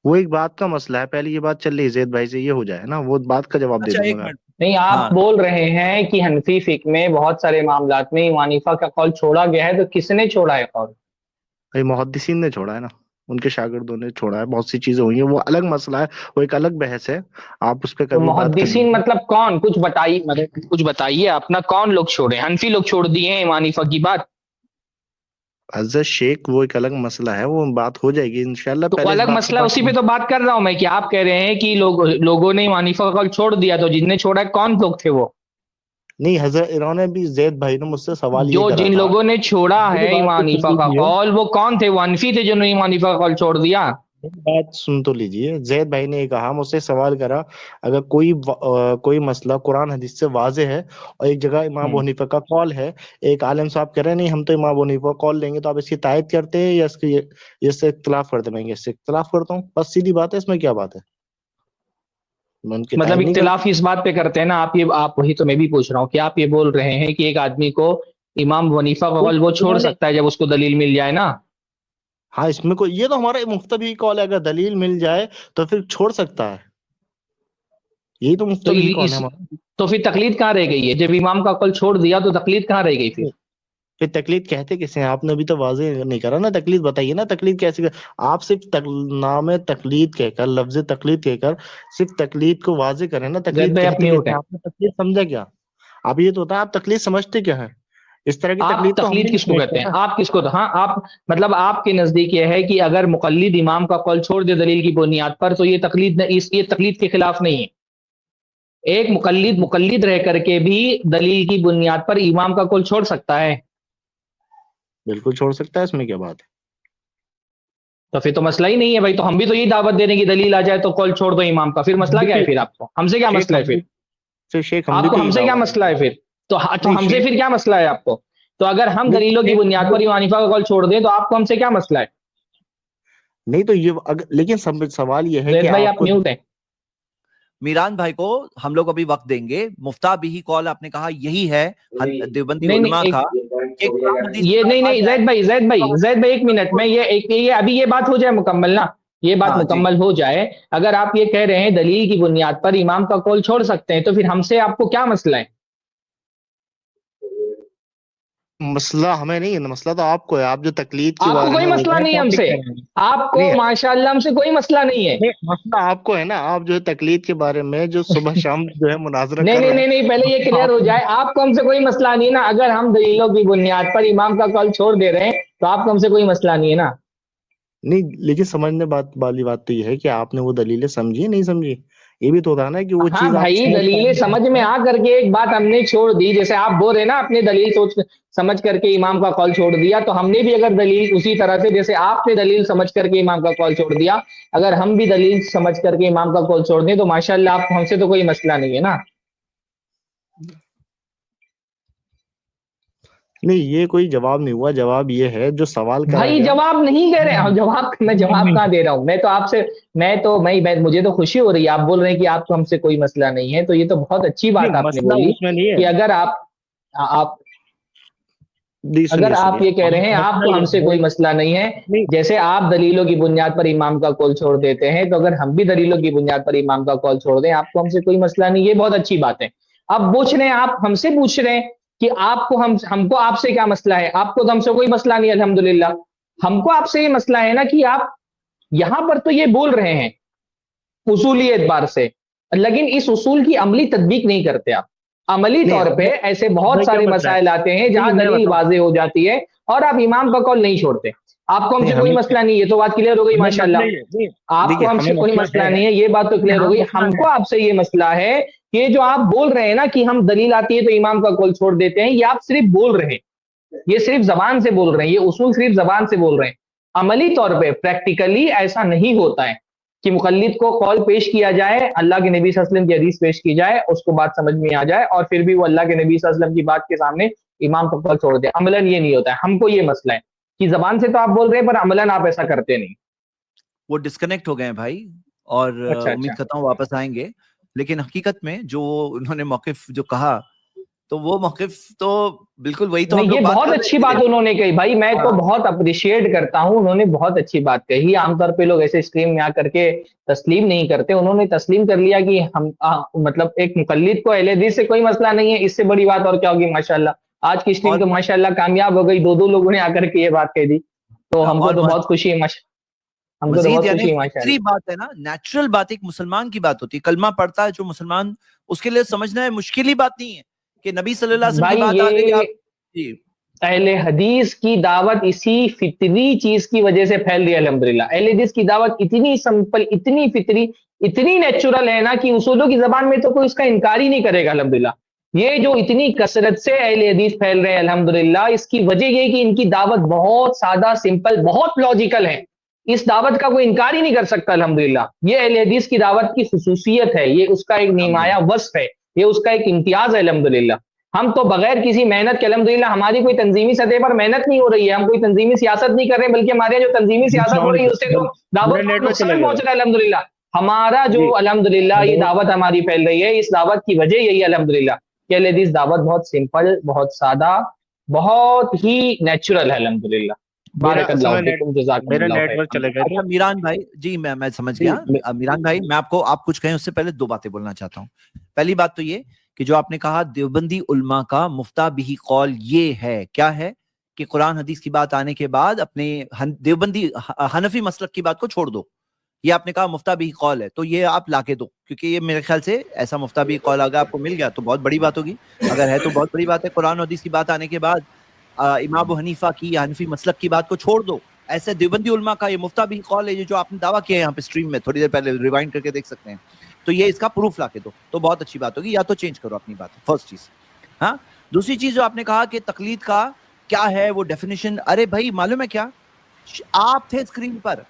وہ ایک بات کا مسئلہ ہے، پہلے یہ بات چل رہی ہے زید بھائی سے، یہ ہو جائے نا، وہ بات کا جواب دے اچھا دوں گا ایک میں۔ منٹ، نہیں، ہاں آپ بول رہے ہیں کہ حنفی فقہ میں بہت سارے معاملات میں امام حنیفہ کا قول چھوڑا گیا ہے، تو کس نے چھوڑا ہے قول؟ بھائی محدثین نے چھوڑا ہے نا، ان کے شاگردوں نے چھوڑا ہے، بہت سی چیزیں ہوئی ہیں، وہ الگ مسئلہ ہے، وہ ایک الگ بحث ہے، آپ اس پہ تو کبھی بات کر محدثین لیجیے۔ مطلب کون؟ کچھ بتائیے، مطلب کچھ بتائیے اپنا، کون لوگ چھوڑے؟ حنفی لوگ چھوڑ دیے ہیں امام حنیفہ کی بات؟ حضرت شیخ وہ ایک الگ مسئلہ ہے، وہ بات ہو جائے گی انشاءاللہ، تو پہلے اس الگ بات مسئلہ، کو اسی پہ تو بات کر رہا ہوں میں، کہ آپ کہہ رہے ہیں کہ لوگوں نے امام حنیفہ کا قول چھوڑ دیا، تو جن نے چھوڑا ہے کون لوگ تھے وہ؟ نہیں حضرت، انہوں نے بھی زید بھائی نے مجھ سے سوال یہ جو کرا جن تھا، لوگوں نے چھوڑا میری ہے بات امام تو سن حنیفہ کا لیجیے، قول، وہ کون تھے؟ وہ حنفی تھے جنہوں نے امام حنیفہ کا قول چھوڑ دیا؟ میری بات سن تو لیجیے، زید بھائی نے یہ کہا، مجھ سے سوال کرا، اگر کوئی مسئلہ قرآن حدیث سے واضح ہے اور ایک جگہ امام ابو حنیفہ کا قول ہے، ایک عالم صاحب کہہ رہے ہیں نہیں ہم تو امام ابو حنیفہ کا قول لیں گے، تو آپ اس کی تائید کرتے ہیں یا اس سے اختلاف کرتے ہیں؟ میں اس سے اختلاف کرتا ہوں، بس سیدھی بات ہے، اس میں کیا بات ہے، میں ان کی مطلب تائید نہیں اختلاف کرتا۔ اس بات پہ کرتے ہیں نا آپ وہی تو میں بھی پوچھ رہا ہوں، کہ آپ یہ بول رہے ہیں کہ ایک آدمی کو امام ابو حنیفہ کا قول وہ چھوڑ انہوں نے، سکتا ہے جب اس کو دلیل مل جائے نا؟ ہاں اس میں کوئی، یہ تو ہمارا مفتبی قول ہے، اگر دلیل مل جائے تو پھر چھوڑ سکتا ہے، یہی تو تو مفتبی قول ہے ہمارا۔ تو پھر تقلید کہاں رہ گئی ہے؟ جب امام کا قول چھوڑ دیا تو تقلید کہاں رہ گئی پھر؟ پھر تقلید کہتے کسے ہیں؟ آپ نے ابھی تو واضح نہیں کرا نا، تقلید بتائیے نا، تقلید کیسے آپ صرف نام تقلید کہہ کر، لفظ تقلید کہہ کر صرف تقلید کو واضح کریں نا، زید تقلید بھائی آپ کہتے میوٹ کسے ہیں۔ ہیں؟ آپ نے تقلید سمجھا کیا؟ آپ یہ تو ہوتا ہے، آپ تقلید سمجھتے کیا ہے؟ اس طرح کی آپ تقلید تو ہم بھی تقلید نہیں کس کو سمجھتے کہتے ہیں؟ نا۔ آپ کس کو؟ ہاں، آپ مطلب آپ کے نزدیک یہ ہے کہ اگر مقلد امام کا قول چھوڑ دے دلیل کی بنیاد پر، تو یہ تقلید یہ تقلید کے خلاف نہیں ہے؟ ایک مقلد رہ کر کے بھی دلیل کی بنیاد پر امام کا قول چھوڑ سکتا ہے؟ بالکل چھوڑ سکتا ہے، اس میں کیا بات ہے؟ تو پھر تو مسئلہ ہی نہیں ہے بھائی، تو ہم بھی تو یہی دعوت دے رہے ہیں کہ دلیل آ جائے تو قول چھوڑ دو امام کا، پھر مسئلہ کیا ہے؟ پھر آپ کو ہم سے کیا شیخ مسئلہ ہے ہم پھر؟ بھی، پھر شیخ ہم بھی آپ تو کو یہ ہم سے کیا دعویٰ مسئلہ ہے پھر؟ تو نہیں ہم سے شیخ، پھر کیا مسئلہ ہے آپ کو؟ تو اگر ہم نہیں دلیلوں کی شیخ بنیاد پر امام حنیفہ کا قول چھوڑ دیں تو آپ کو ہم سے کیا مسئلہ ہے؟ نہیں تو یہ لیکن سوال یہ ہے کہ زید بھائی آپ آپ کو، میوٹ ہیں۔ میران بھائی کو ہم لوگ ابھی وقت دیں گے، مفتہ بھی قول آپ نے کہا یہی ہے دیوبندی نہیں علماء نہیں، کا کہ قرآن حدیث یہ کی بات نہیں آ نہیں، جائے زید بھائی ایک منٹ میں، یہ ابھی یہ بات ہو جائے مکمل نا، یہ بات ہاں جی، مکمل ہو جائے۔ اگر آپ یہ کہہ رہے ہیں دلیل کی بنیاد پر امام کا قول چھوڑ سکتے ہیں، تو پھر ہم سے آپ کو کیا مسئلہ ہے؟ مسئلہ ہمیں نہیں ہے، مسئلہ تو آپ کو ہے، آپ جو تقلید کے آپ کو بارے کوئی میں بول مسئلہ رہے ہیں نہیں ہے ہم ٹاپک سے، کہہ رہے ہیں۔ آپ کو نہیں ماشاءاللہ ہم سے کوئی مسئلہ نہیں ہے۔ نہیں، مسئلہ آپ کو ہے نا، آپ جو ہے تقلید کے بارے میں جو صبح شام جو ہے مناظرہ نہیں کر نہیں رہے نہیں نہیں، ہیں، پہلے یہ مسئلہ کلیئر آپ ہو کو جائے، آپ کو ہم سے کوئی مسئلہ نہیں ہے نا؟ اگر ہم دلیلوں کی بنیاد پر امام کا قول چھوڑ دے رہے ہیں تو آپ کو ہم سے کوئی مسئلہ نہیں ہے نا؟ نہیں، لیکن سمجھنے والی بات تو یہ ہے کہ آپ نے وہ دلیلیں سمجھی نہیں سمجھی، یہ بھی تو ہوتا ہے نا کہ وہ ہاں چیز آپ بھائی، سمجھ دلیلیں سمجھ میں آ کر کے ایک بات ہم نے چھوڑ دی، جیسے آپ بول رہے ہیں نا اپنے دلیل سمجھ کر کے امام کا قول چھوڑ دیا، تو ہم نے بھی اگر دلیل اسی طرح سے جیسے آپ نے دلیل سمجھ کر کے امام کا قول چھوڑ دیا، اگر ہم بھی دلیل سمجھ کر کے امام کا قول چھوڑ دیں تو ماشاءاللہ آپ ہم سے تو کوئی مسئلہ نہیں ہے نا؟ نہیں، یہ کوئی جواب نہیں ہوا، جواب یہ ہے جو سوال کرا بھائی گیا۔ جواب نہیں کہہ رہے ہیں میں جواب کہاں دے رہا ہوں؟ میں تو آپ سے، مجھے تو خوشی ہو رہی ہے، آپ بول رہے ہیں کہ آپ کو ہم سے کوئی مسئلہ نہیں ہے، تو یہ تو بہت اچھی بات نہیں آپ نے مسئلہ بولی، اس میں نہیں ہے، کہ اگر آپ نہیں اگر سنیے آپ سنیے، یہ کہہ رہے ہیں آپ مسئلہ کو ہم یہ سے ہے، کوئی مسئلہ نہیں ہے، نہیں جیسے آپ دلیلوں کی بنیاد پر امام کا قول چھوڑ دیتے ہیں، تو اگر ہم بھی دلیلوں کی بنیاد پر امام کا قول چھوڑ دیں، آپ کو ہم سے کوئی مسئلہ نہیں، یہ بہت اچھی بات ہے۔ اب پوچھ رہے ہیں، آپ ہم سے پوچھ رہے ہیں کہ آپ کو ہم کو آپ سے کیا مسئلہ ہے؟ آپ کو تو ہم سے کوئی مسئلہ نہیں، الحمدللہ۔ ہم کو آپ سے یہ مسئلہ ہے نا کہ آپ یہاں پر تو یہ بول رہے ہیں اصولی اعتبار سے، لیکن اس اصول کی عملی تطبیق نہیں کرتے آپ۔ عملی نہیں طور پہ ایسے بہت ہمیں کیا سارے مسئلہ مسائل ہے؟ آتے ہیں نہیں جہاں میں دلیل بتاؤں، واضح ہو جاتی ہے اور آپ امام کا قول نہیں چھوڑتے۔ آپ کو ہم نہیں سے کوئی مسئلہ نہیں ہے، تو بات کلیئر ہو گئی ہمیں ماشاءاللہ۔ مسئلہ یہ نہیں، آپ دیکھیے کو ہم ہمیں سے کوئی مسئلہ مسئلہ ہے، نہیں ہے، یہ بات تو کلیئر ہو ہاں گئی۔ مسئلہ ہم ہے، کو آپ سے یہ مسئلہ ہے کہ جو آپ بول رہے ہیں نا کہ ہم دلیل آتی ہے تو امام کا قول چھوڑ دیتے ہیں، یہ آپ صرف بول رہے ہیں، یہ صرف زبان سے بول رہے ہیں، یہ اصول صرف زبان سے بول رہے ہیں۔ عملی طور پہ پریکٹیکلی ایسا نہیں ہوتا ہے کہ مقلد کو قول پیش کیا جائے، اللہ کے نبی صلی اللہ علیہ وسلم کی حدیث پیش کی جائے، اس کو بات سمجھ میں آ جائے اور پھر بھی وہ اللہ کے نبی صلی اللہ علیہ وسلم کی بات کے سامنے امام کا قول چھوڑ دے۔ عملاً یہ نہیں ہوتا ہے۔ ہم کو یہ مسئلہ ہے کہ زبان سے تو آپ بول رہے ہیں پر عملاً آپ ایسا کرتے نہیں۔ وہ ڈسکنیکٹ ہو گئے ہیں بھائی، اور اچھا امید اچھا، کرتا ہوں واپس آئیں گے، لیکن حقیقت میں جو انہوں نے موقف جو کہا تو وہ موقف تو بالکل وہی تو ہم یہ لوگ بات بہت کر رہے اچھی تھے. بات انہوں نے کہی بھائی, میں تو بہت اپریشیٹ کرتا ہوں, انہوں نے بہت اچھی بات کہی. عام طور پہ لوگ ایسے اسٹریم میں آ کر کے تسلیم نہیں کرتے, انہوں نے تسلیم کر لیا کہ ہم مطلب ایک مقلد کو اہل حدیث سے کوئی مسئلہ نہیں ہے, اس سے بڑی بات اور کیا ہوگی. ماشاءاللہ آج کی اسٹریم تو ماشاءاللہ کامیاب ہو گئی, 2 لوگوں نے آ کر کے یہ بات کہہ دی, تو ہم کو تو بہت خوشی ہے. ہم کو تو مزید بہت یعنی خوشی ہے ماشاءاللہ. فطری بات ہے نا, نیچرل بات ایک مسلمان کی بات ہوتی ہے. کلمہ پڑھتا ہے جو مسلمان, اس کے لیے سمجھنا ہے مشکل ہی بات نہیں ہے کہ نبی صلی اللہ علیہ وسلم کی بھائی بات آ گئی آپ. یہ اہل حدیث کی دعوت اسی فطری چیز کی وجہ سے پھیل رہی ہے الحمدللہ. اہل حدیث کی دعوت اتنی سمپل, اتنی فطری, اتنی نیچرل ہے نا کہ اصولوں کی زبان میں تو کوئی اس کا انکار ہی نہیں کرے گا الحمدللہ. یہ جو اتنی کثرت سے اہل حدیث پھیل رہے ہیں الحمدللہ, اس کی وجہ یہ کہ ان کی دعوت بہت سادہ, سمپل, بہت لاجیکل ہے. اس دعوت کا کوئی انکار ہی نہیں کر سکتا الحمدللہ. یہ اہل حدیث کی دعوت کی خصوصیت ہے, یہ اس کا ایک نمایاں وصف ہے, یہ اس کا ایک امتیاز ہے الحمدللہ. ہم تو بغیر کسی محنت کے الحمدللہ, ہماری کوئی تنظیمی سطح پر محنت نہیں ہو رہی ہے, ہم کوئی تنظیمی سیاست نہیں کر رہے ہیں, بلکہ ہمارے جو تنظیمی سیاست ہو رہی ہے اس سے تو دعوت کو نقصان پہنچ رہا ہے الحمدللہ. ہمارا جو الحمدللہ یہ دعوت ہماری پھیل رہی ہے, اس دعوت کی وجہ یہی ہے الحمدللہ کہ اہل حدیث دعوت بہت سمپل, بہت سادہ, بہت ہی نیچرل ہے الحمدللہ. بارک اللہ فیکم, جزاکم میرا اللہ نیٹ خیر. ورک چلے گا. اچھا میران بھائی جی, میں سمجھ گیا. میران بھائی میں آپ کچھ کہیں اس سے پہلے 2 باتیں بولنا چاہتا ہوں. پہلی بات تو یہ کہ جو آپ نے کہا دیوبندی علماء کا مفتہ بہ قول یہ ہے, کیا ہے کہ قرآن حدیث کی بات آنے کے بعد اپنے دیوبندی حنفی مسلک کی بات کو چھوڑ دو. یہ آپ نے کہا مفتہ بہ قول ہے, تو یہ آپ لا کے دو, کیونکہ یہ میرے خیال سے ایسا مفتہ بہ قول اگر آپ کو مل گیا تو بہت بڑی بات ہوگی. اگر ہے تو بہت بڑی بات ہے. قرآن حدیث کی بات آنے کے بعد امام ابو حنیفہ کی یا حنفی مسلک کی بات کو چھوڑ دو. ایسے دیوبندی علماء کا یہ مفتہ بہ قول ہے, یہ جو آپ نے دعویٰ کیا ہے یہاں پہ اسٹریم میں, تھوڑی دیر پہلے ریوائنڈ کر کے دیکھ سکتے ہیں, تو یہ اس کا پروف لا کے دو تو بہت اچھی بات ہوگی. یا تو چینج کرو اپنی بات, فرسٹ چیز. ہاں, دوسری چیز جو آپ نے کہا کہ تقلید کا کیا ہے وہ ڈیفینیشن, ارے بھائی معلوم ہے کیا, آپ تھے اسکرین پر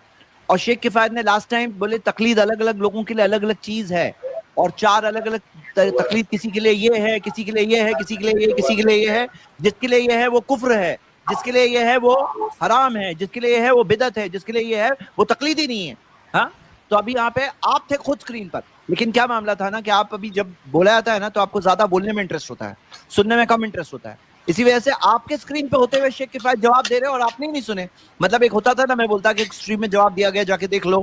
اور شیخ کفایت نے لاسٹ ٹائم بولے تقلید الگ الگ لوگوں کے لیے الگ الگ چیز ہے, اور 4 الگ الگ تقلید, کسی کے لیے یہ ہے, کسی کے لیے یہ ہے, کسی کے لیے یہ, کسی کے لیے یہ ہے. جس کے لیے یہ ہے وہ کفر ہے, جس کے لیے یہ ہے وہ حرام ہے, جس کے لیے یہ ہے وہ بدعت ہے, جس کے لیے یہ ہے وہ تقلید ہی نہیں ہے. ہاں, تو ابھی یہاں پہ آپ تھے خود اسکرین پر, لیکن کیا معاملہ تھا نا کہ آپ ابھی جب بولا جاتا ہے نا تو آپ کو زیادہ بولنے میں انٹرسٹ ہوتا ہے, سننے میں کم انٹرسٹ ہوتا ہے. اسی وجہ سے آپ کے اسکرین پہ ہوتے ہوئے شیخ کفایت جواب دے رہے اور آپ نے نہیں سنے. مطلب ایک ہوتا تھا نا, میں بولتا کہ اسٹریم میں جواب دیا گیا, جا کے دیکھ لو,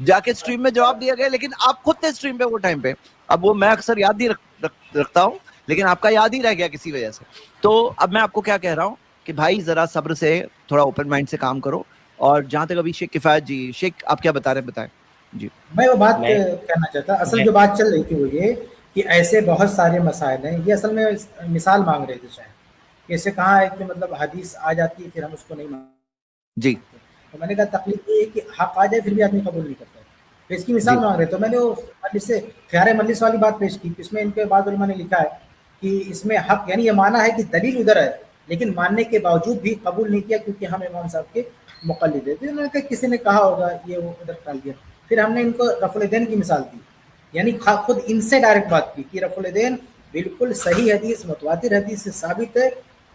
جا کے اسٹریم میں جواب دیا گیا, لیکن آپ خود تھے اسٹریم پہ وہ ٹائم پہ. اب وہ میں اکثر یاد نہیں رکھتا ہوں, لیکن آپ کا یاد ہی رہ گیا کسی وجہ سے. تو اب میں آپ کو کیا کہہ رہا ہوں کہ بھائی ذرا صبر سے, تھوڑا اوپن مائنڈ سے کام کرو. اور جہاں تک ابھی شیخ کفایت جی, شیخ آپ کیا بتا رہے ہیں بتائیں جی. میں وہ بات کہنا چاہتا, اصل جو بات چل رہی تھی وہ یہ کہ ایسے بہت سارے مسائل ہیں, یہ اصل میں مثال مانگ رہے تھے شاید, ایسے کہاں ہے کہ مطلب حدیث آ جاتی ہے پھر ہم اس کو نہیں مانتے جی. تو میں نے کہا تکلیف یہ ہے کہ حق آ جائے پھر بھی آدمی قبول نہیں کرتا ہے, تو اس کی مثال مانگ رہے. تو میں نے وہ مجلس سے خیار مجلس والی بات پیش کی, اس میں ان کے بعض علماء نے لکھا ہے کہ اس میں حق یعنی یہ مانا ہے کہ دلیل ادھر ہے لیکن ماننے کے باوجود بھی قبول نہیں کیا کیونکہ ہم امام صاحب کے مقلد ہے. تو انہوں نے کہا کسی نے کہا ہوگا یہ وہ ادھر ٹال دیا. پھر ہم نے ان کو رفع الیدین کی مثال دی, یعنی خود ان سے ڈائریکٹ بات کی کہ رفع الیدین بالکل صحیح حدیث, متواتر حدیث سے ثابت ہے,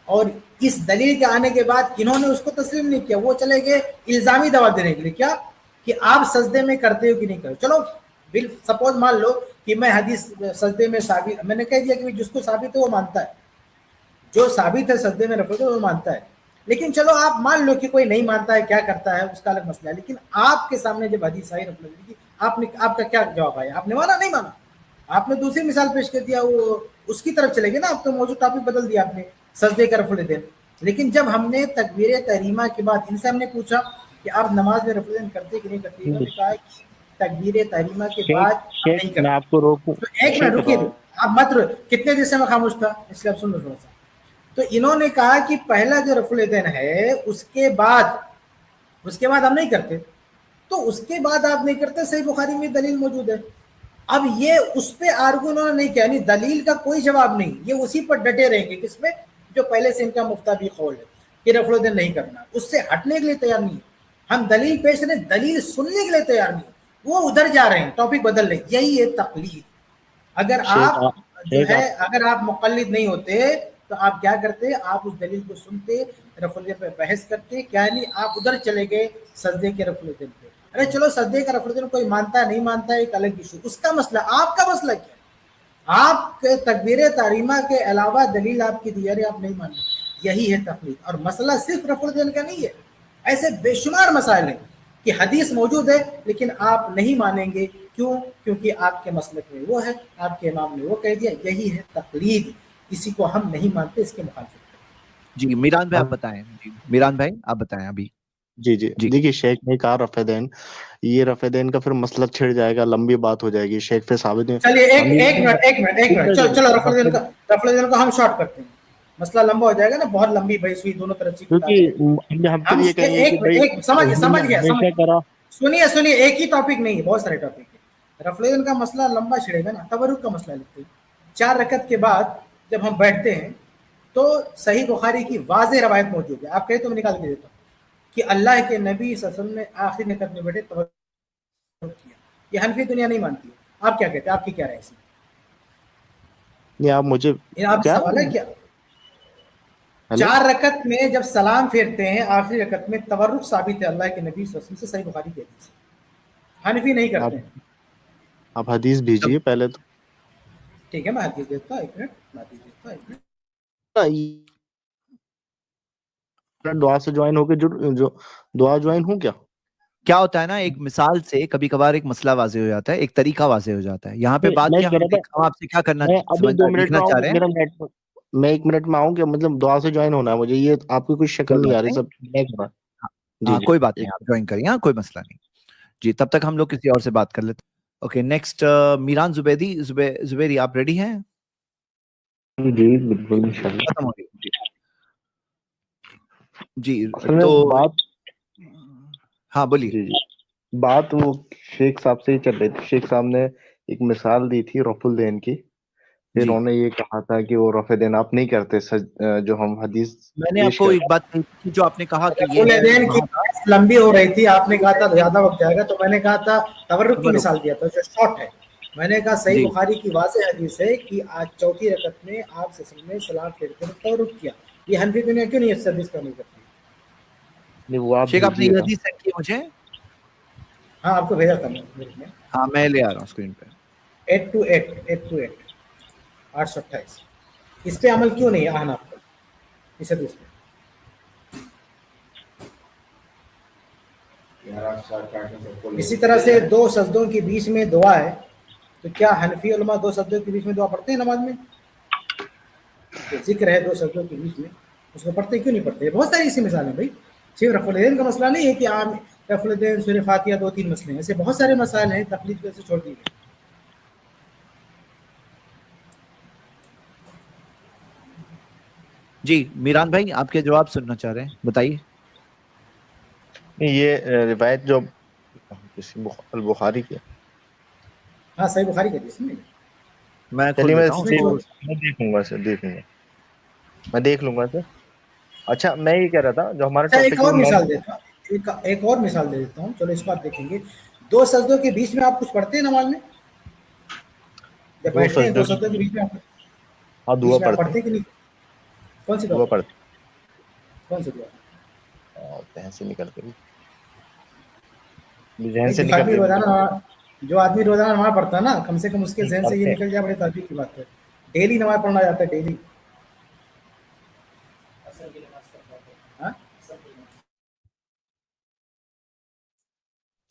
اور اس دلیل کے آنے کے بعد کنہوں نے اس کو تسلیم نہیں کیا, وہ چلے گئے الزامی دعویٰ دینے کے لیے. کیا کہ آپ سجدے میں کرتے ہو کہ نہیں کرتے, چلو سپوز مان لو کہ میں حدیث سجدے میں ثابت, میں نے کہہ دیا کہ جس کو ثابت ہے وہ مانتا ہے, جو ثابت ہے سجدے میں رفع الیدین وہ مانتا ہے. لیکن چلو آپ مان لو کہ کوئی نہیں مانتا ہے, کیا کرتا ہے اس کا الگ مسئلہ ہے, لیکن آپ کے سامنے جب حدیث آئی رفع الیدین کی, آپ کا کیا جواب آیا؟ آپ نے مانا نہیں مانا, آپ نے دوسری مثال پیش کر دیا, وہ اس کی طرف چلے گئے نا, آپ تو موضوع ٹاپک بدل دیا آپ نے, سجدے کا رفع الیدین. لیکن جب ہم نے تکبیر تحریمہ کے بعد ان سے ہم نے پوچھا کہ آپ نماز میں رفع الیدین کرتے کہ نہیں کرتے, انہوں نے کہا کہ تکبیر تحریمہ کے بعد ہم نہیں کرتے. میں آپ کو روکوں, تو ایک منٹ رکیے, آپ مت کتنے دن سے میں خاموش تھا اس لیے آپ سن لو تھوڑا سا. تو انہوں نے کہا کہ پہلا جو رفع الیدین ہے اس کے بعد ہم نہیں کرتے, تو اس کے بعد آپ نہیں کرتے, صحیح بخاری میں دلیل موجود ہے. اب یہ اس پہ آرگو انہوں نے نہیں کیا, یعنی دلیل کا کوئی جواب نہیں, یہ اسی پر ڈٹے رہیں گے کس پہ, جو پہلے سے ان کا مفتہ بہ قول ہے کہ رفع الیدین نہیں کرنا, اس سے ہٹنے کے لیے تیار نہیں. ہم دلیل پیش کریں, دلیل سننے کے لیے تیار نہیں, وہ ادھر جا رہے ہیں, ٹاپک بدل رہے ہیں. یہی ہے تقلید. اگر آپ جو ہے اگر آپ مقلد نہیں ہوتے تو آپ کیا کرتے, آپ اس دلیل کو سنتے, رفع الیدین پہ بحث کرتے, کیا نہیں آپ ادھر چلے گئے سجدے کے رفع الیدین پہ. ارے چلو سجدے کا رفع الیدین کوئی مانتا ہے نہیں مانتا ہے ایک الگ ایشو, اس کا مسئلہ, آپ کا مسئلہ کیا ہے؟ آپ کے تکبیر تحریمہ کے علاوہ دلیل آپ کی دی، ارے آپ نہیں مانیں، یہی ہے تقلید. اور مسئلہ صرف رفع الیدین کا نہیں ہے، ایسے بے شمار مسائل ہیں کہ حدیث موجود ہے لیکن آپ نہیں مانیں گے. کیوں؟ کیونکہ آپ کے مسلک میں وہ ہے، آپ کے امام نے وہ کہہ دیا. یہی ہے تقلید، کسی کو ہم نہیں مانتے، اس کے مخالفت کرتے. جی میران بھائی آپ بتائیں. جی میران بھائی آپ بتائیں ابھی. جی دیکھیے شیخ نے کہا رفع دین، یہ رفع دین کا پھر مسلک چھڑ جائے گا، لمبی بات ہو جائے گی. شیخ پہ ثابت نہیں. چلیے ایک منٹ چلو رفع الیدین کو ہم شارٹ کرتے ہیں، مسئلہ لمبا ہو جائے گا نا، بہت لمبی بحث ہوئی، دونوں طرف سے کتابیں ہیں. کیونکہ ہم پھر یہ کہیں گے کہ بھائی سمجھ گیا. ہمیشہ کرا. سنیے ایک ہی ٹاپک نہیں ہے، بہت سارے ٹاپک ہیں. رفع الیدین کا مسئلہ لمبا چھڑے گا نا. تبرک کا مسئلہ لکھتے ہیں. 4 رکعت کے بعد جب ہم بیٹھتے ہیں تو صحیح بخاری کی واضح روایت موجود ہے، آپ کہیں تو میں نکال کے دیتا ہوں کہ اللہ کے نبی صلی اللہ علیہ وسلم نے آخری رکعت میں بیٹھے تبرک کیا. یہ حنفی دنیا نہیں مانتی ہے. آپ کیا کہتے ہیں؟ آپ کی کیا رائے ہے اس میں؟ نہیں آپ مجھے آپ کیا سوال ہے کیا؟ 4 رکعت میں جب سلام پھیرتے ہیں آخری رکعت میں، تبرک ثابت ہے اللہ کے نبی صلی اللہ علیہ وسلم سے، صحیح بخاری کی حدیث ہے. حنفی نہیں کرتے ہیں. آپ حدیث بھیجیے پہلے تو. ٹھیک ہے میں حدیث دیتا ہوں، ایک منٹ میں حدیث دیتا ہوں، ایک منٹ. دعا سے جوائن ہو کے جو دعا جوائن ہوں کیا ہوتا ہے نا، ایک مثال سے کبھی کبھار ایک مسئلہ واضح ہو جاتا ہے، ایک طریقہ واضح ہو جاتا ہے. یہاں پہ بات کیا، ہم آپ سے کیا کرنا میں ابھی 2 منٹ لکھنا میں چاہ آؤں رہے گا، ہیں. میں 1 منٹ میں آؤں گا، مطلب دعا سے جوائن ہونا ہے مجھے. یہ آپ کی کوئی شکل نہیں آ رہی سب. ہاں کوئی بات نہیں، آپ جوائن کریے. ہاں کوئی مسئلہ نہیں. جی تب تک ہم لوگ کسی اور سے بات کر لیتے. Okay next Meeran Zubaidi. زبیری آپ ریڈی ہیں؟ جی بالکل انشاءاللہ. ختم ہو گئی. جی اصل میں تو بات، ہاں بولیے. جی بات وہ شیخ صاحب سے ہی چل رہی تھی. شیخ صاحب نے ایک مثال دی تھی رفع الیدین کی. پھر انہوں نے یہ کہا تھا کہ وہ رفع الیدین آپ نہیں کرتے، جو ہم حدیث میں نے آپ کو ایک بات کہی تھی، جو آپ نے کہا کہ رفع الیدین کی لمبی ہو رہی تھی، آپ نے کہا تھا زیادہ وقت جائے گا، تو میں نے کہا تھا تبرک کی مثال دیا تھا جو شارٹ ہے. میں نے کہا صحیح بخاری کی واضح حدیث ہے کہ آج 4تھی رکعت میں آپ صلی اللہ علیہ وسلم نے سلام پھیرتے ہوئے تبرک کیا. یہ حنفی دنیا کیوں نہیں اس حدیث پر عمل کرتی؟ شیخ آپ نے یہ حدیث سینڈ کی مجھے؟ ہاں آپ کو بھیجا تھا میں. ہاں میں لے آ رہا ہوں اسکرین پہ. 828 828. اس پہ عمل کیوں نہیں ہے احناف کا اس حدیث پہ؟ اسی طرح سے 2 سجدوں کے بیچ میں دعا ہے، تو کیا حنفی علماء 2 سجدوں کے بیچ میں دعا پڑھتے ہیں نماز میں؟ ذکر ہے 2 سجدوں کے بیچ میں، اس کو پڑھتے کیوں نہیں پڑھتے؟ بہت ساری ایسی مثالیں. بھائی صرف رفع الیدین کا مسئلہ نہیں ہے کہ عام رفع الیدین سورہ فاتحہ 2-3 مسئلے ہیں، ایسے بہت سارے مسائل ہیں تقلید سے چھوڑ دی گئی. جی میران بھائی آپ کے جواب سننا چاہ رہے ہیں، بتائیے. یہ روایت جو البخاری کی، ہاں صحیح بخاری کی حدیث میں. میں چلیے میں دیکھ لوں گا سر. اچھا میں یہ کہہ رہا تھا جو ہمارا ایک اور مثال دیتا ہوں، ایک اور مثال دے دیتا ہوں. چلو اس بات دیکھیں گے. 2 سجدوں کے بیچ میں آپ کچھ پڑھتے ہیں نماز میں؟ جب بیٹھتے ہیں 2 سجدوں کے بیچ میں ہاں دعا پڑھتے کہ نہیں؟ کون سی دعا پڑھتے؟ کون سی دعا؟ ذہن سے نکل گئی. جو آدمی روزانہ نماز پڑھتا ہے نا، کم سے کم اس کے ذہن سے یہ نکل جائے، بڑے تعجب کی بات ہے. ڈیلی نماز پڑھنا جاتا ہے، ڈیلی.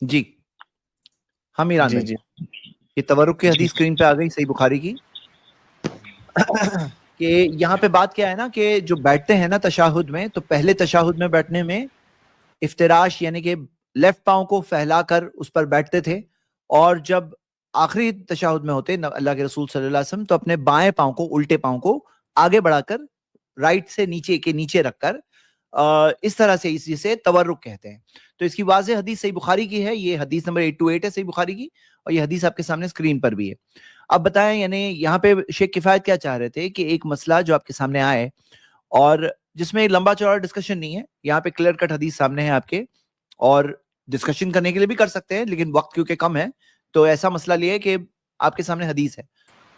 جی ہاں میران بھائی یہ تورک کی حدیث اسکرین پہ آ گئی، صحیح بخاری کی. کہ یہاں پہ بات کیا ہے نا کہ جو بیٹھتے ہیں نا تشہد میں، تو پہلے تشہد میں بیٹھنے میں افتراش یعنی کہ لیفٹ پاؤں کو پھیلا کر اس پر بیٹھتے تھے، اور جب آخری تشہد میں ہوتے اللہ کے رسول صلی اللہ علیہ وسلم تو اپنے بائیں پاؤں کو، الٹے پاؤں کو آگے بڑھا کر رائٹ سے نیچے کے نیچے رکھ کر اس طرح سے اسے تورک کہتے ہیں. تو اس کی واضح حدیث صحیح بخاری کی ہے. یہ حدیث نمبر 828 ہے صحیح بخاری کی، اور یہ حدیث آپ کے سامنے اسکرین پر بھی ہے. اب بتائیں یعنی یہاں پہ شیخ کفایت کیا چاہ رہے تھے کہ ایک مسئلہ جو آپ کے سامنے آئے اور جس میں لمبا چوڑا ڈسکشن نہیں ہے، یہاں پہ کلیئر کٹ حدیث سامنے ہے آپ کے، اور ڈسکشن کرنے کے لیے بھی کر سکتے ہیں لیکن وقت کیونکہ کم ہے تو ایسا مسئلہ لیے کہ آپ کے سامنے حدیث ہے.